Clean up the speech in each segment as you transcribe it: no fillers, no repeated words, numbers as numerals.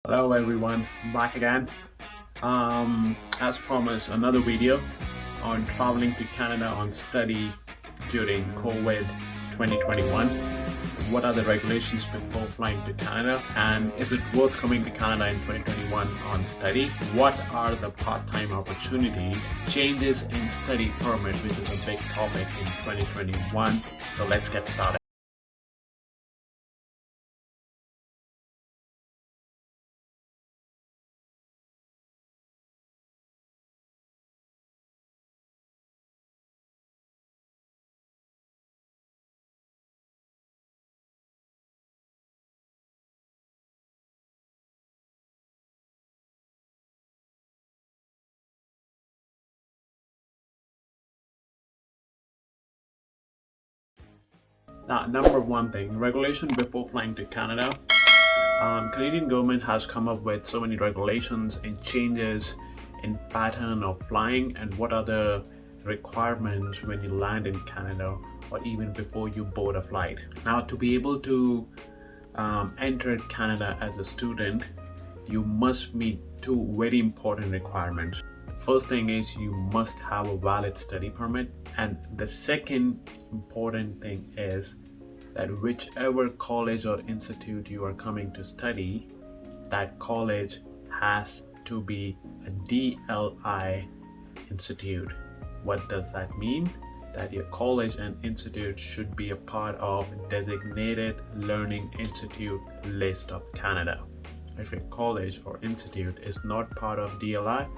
Hello everyone, back again. As promised, another video on traveling to Canada on study during COVID 2021. What are the regulations before flying to Canada, and is it worth coming to Canada in 2021 on study? What are the part-time opportunities? Changes in study permit, which is a big topic in 2021. So let's get started. Now, number one thing, regulation before flying to Canada. Canadian government has come up with so many regulations and changes in pattern of flying and what are the requirements when you land in Canada or even before you board a flight. Now, to be able to enter Canada as a student, you must meet two very important requirements. First thing is you must have a valid study permit, and the second important thing is that whichever college or institute you are coming to study, that college has to be a DLI institute. What does that mean? That your college and institute should be a part of designated learning institute list of Canada. If your college or institute is not part of DLI,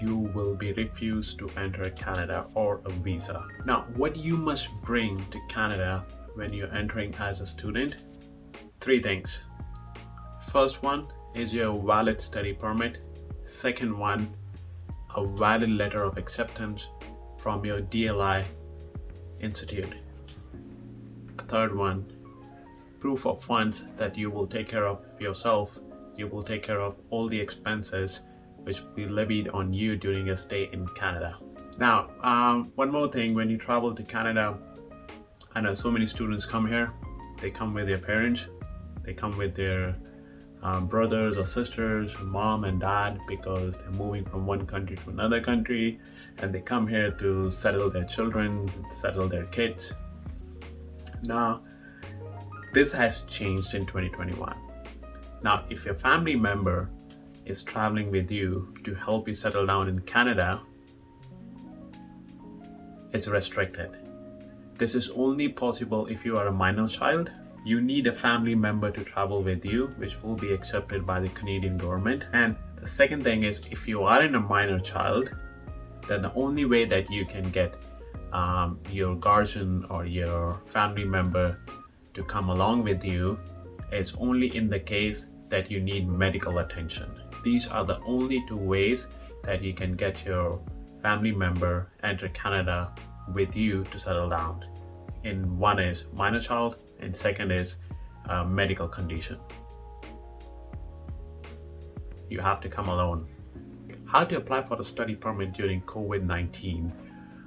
you will be refused to enter Canada or a visa. Now, what you must bring to Canada when you're entering as a student? Three things. First one is your valid study permit. Second one, a valid letter of acceptance from your DLI institute. Third one, proof of funds that you will take care of yourself. You will take care of all the expenses which will be levied on you during your stay in Canada. Now, one more thing, when you travel to Canada, I know so many students come here, they come with their parents, they come with their brothers or sisters, mom and dad, because they're moving from one country to another country, and they come here to settle their children, settle their kids. Now, this has changed in 2021. Now, if your family member is traveling with you to help you settle down in Canada, it's restricted. This is only possible if you are a minor child. You need a family member to travel with you, which will be accepted by the Canadian government. And the second thing is, if you are in a minor child, then the only way that you can get your guardian or your family member to come along with you is only in the case that you need medical attention. These are the only two ways that you can get your family member enter Canada with you to settle down. And one is minor child, and second is medical condition. You have to come alone. How to apply for the study permit during COVID-19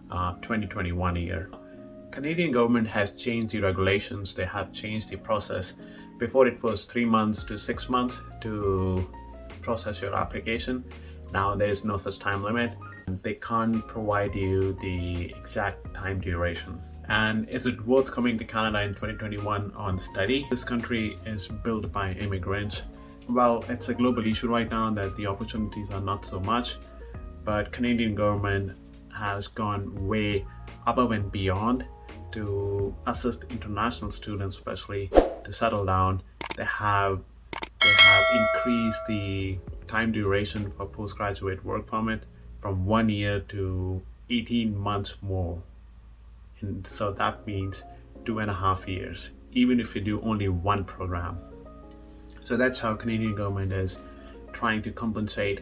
2021 year. Canadian government has changed the regulations. They have changed the process. Before it was 3 months to 6 months to process your application. Now there is no such time limit. They can't provide you the exact time duration. And is it worth coming to Canada in 2021 on study? This country is built by immigrants. Well, it's a global issue right now that the opportunities are not so much, but Canadian government has gone way above and beyond to assist international students, especially to settle down. They have increased the time duration for postgraduate work permit from 1 year to 18 months more. And so that means 2.5 years, even if you do only one program. So that's how Canadian government is trying to compensate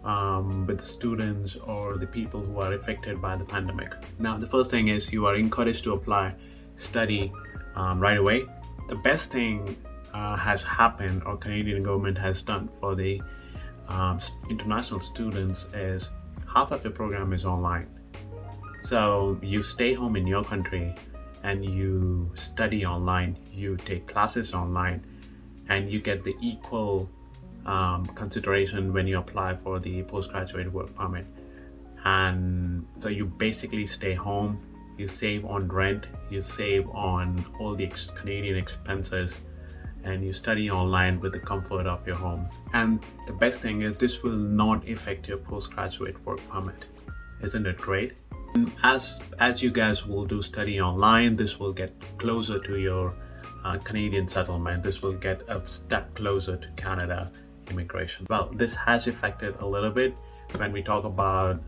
with the students or the people who are affected by the pandemic. Now, the first thing is you are encouraged to apply study right away. The best thing has happened, or Canadian government has done for the international students, is half of your program is online. So you stay home in your country and you study online, you take classes online, and you get the equal consideration when you apply for the postgraduate work permit. And so you basically stay home, you save on rent, you save on all the Canadian expenses, and you study online with the comfort of your home. And the best thing is this will not affect your postgraduate work permit. Isn't it great? And as you guys will do study online, this will get closer to your Canadian settlement. This will get a step closer to Canada immigration. Well, this has affected a little bit when we talk about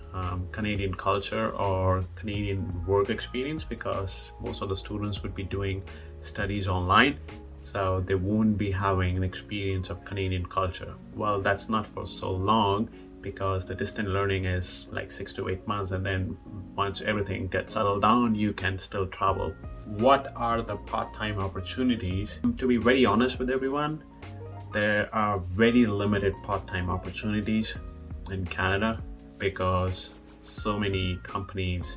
Canadian culture or Canadian work experience, because most of the students would be doing studies online, so they won't be having an experience of Canadian culture. Well, that's not for so long, because the distant learning is like 6 to 8 months, and then once everything gets settled down, you can still travel. What are the part-time opportunities? To be very honest with everyone, there are very limited part-time opportunities in Canada because so many companies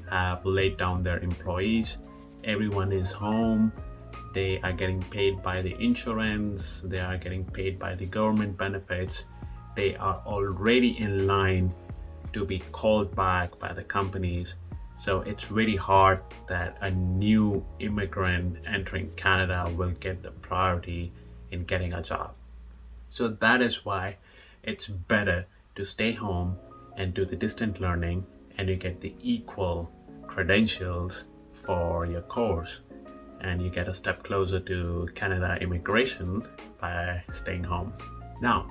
have laid down their employees. Everyone is home. They are getting paid by the insurance. They are getting paid by the government benefits. They are already in line to be called back by the companies. So it's very hard that a new immigrant entering Canada will get the priority in getting a job. So that is why it's better to stay home and do the distant learning, and you get the equal credentials for your course, and you get a step closer to Canada immigration by staying home. Now,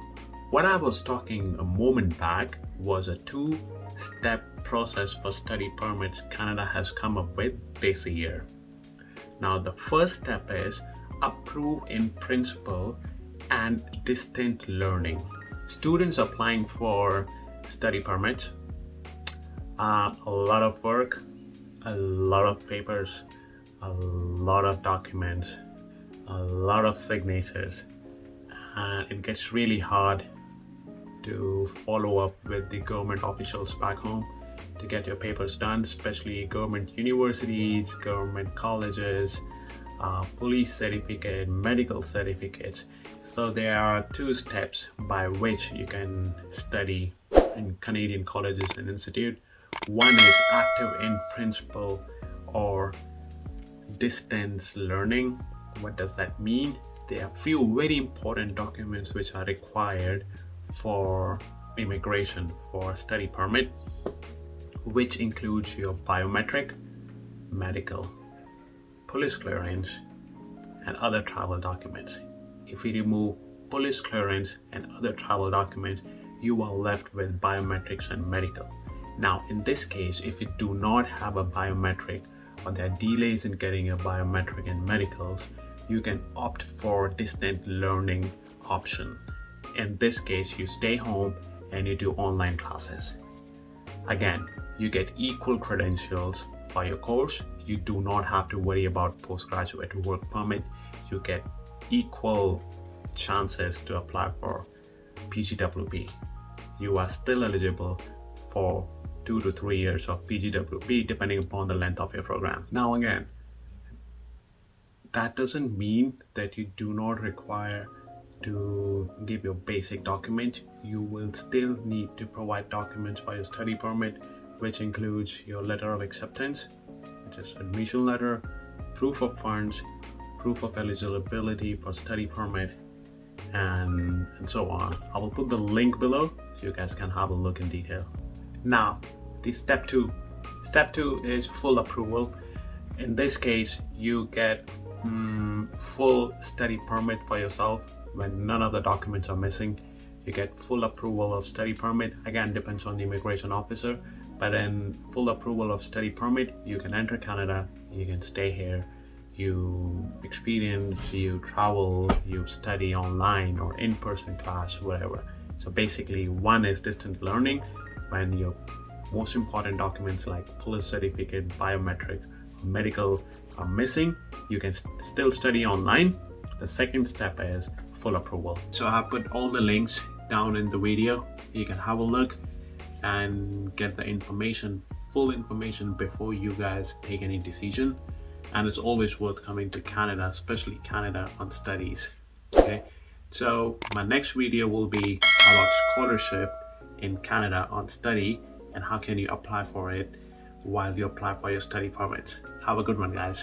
what I was talking a moment back was a two-step process for study permits Canada has come up with this year. Now, the first step is approve in principle and distant learning. Students applying for study permits, a lot of work, a lot of papers, a lot of documents, a lot of signatures, and it gets really hard to follow up with the government officials back home to get your papers done, especially government universities, government colleges, police certificate, medical certificates. So there are two steps by which you can study in Canadian colleges and institute. One is active in principle or distance learning. What does that mean? There are a few very important documents which are required for immigration for a study permit, which includes your biometric, medical, police clearance, and other travel documents. If we remove police clearance and other travel documents, you are left with biometrics and medical. Now, in this case, if you do not have a biometric or there are delays in getting a biometric and medicals, you can opt for distant learning option. In this case, you stay home and you do online classes. Again, you get equal credentials for your course. You do not have to worry about postgraduate work permit. You get equal chances to apply for PGWP. You are still eligible for 2 to 3 years of PGWP depending upon the length of your program. Now again, that doesn't mean that you do not require to give your basic documents. You will still need to provide documents for your study permit, which includes your letter of acceptance, which is admission letter, proof of funds, proof of eligibility for study permit, and so on. I will put the link below so you guys can have a look in detail. Now, the step two is full approval. In this case, you get full study permit for yourself when none of the documents are missing. You get full approval of study permit. Again, depends on the immigration officer, but in full approval of study permit, you can enter Canada, you can stay here, you experience, you travel, you study online or in-person class, whatever. So basically, one is distant learning when your most important documents like police certificate, biometric, medical are missing. You can still study online. The second step is full approval. So I have put all the links down in the video. You can have a look and get the information, full information before you guys take any decision. And it's always worth coming to Canada, especially Canada, on studies. Okay, So my next video will be about scholarship in Canada on study and how can you apply for it while you apply for your study permit. Have a good one, guys.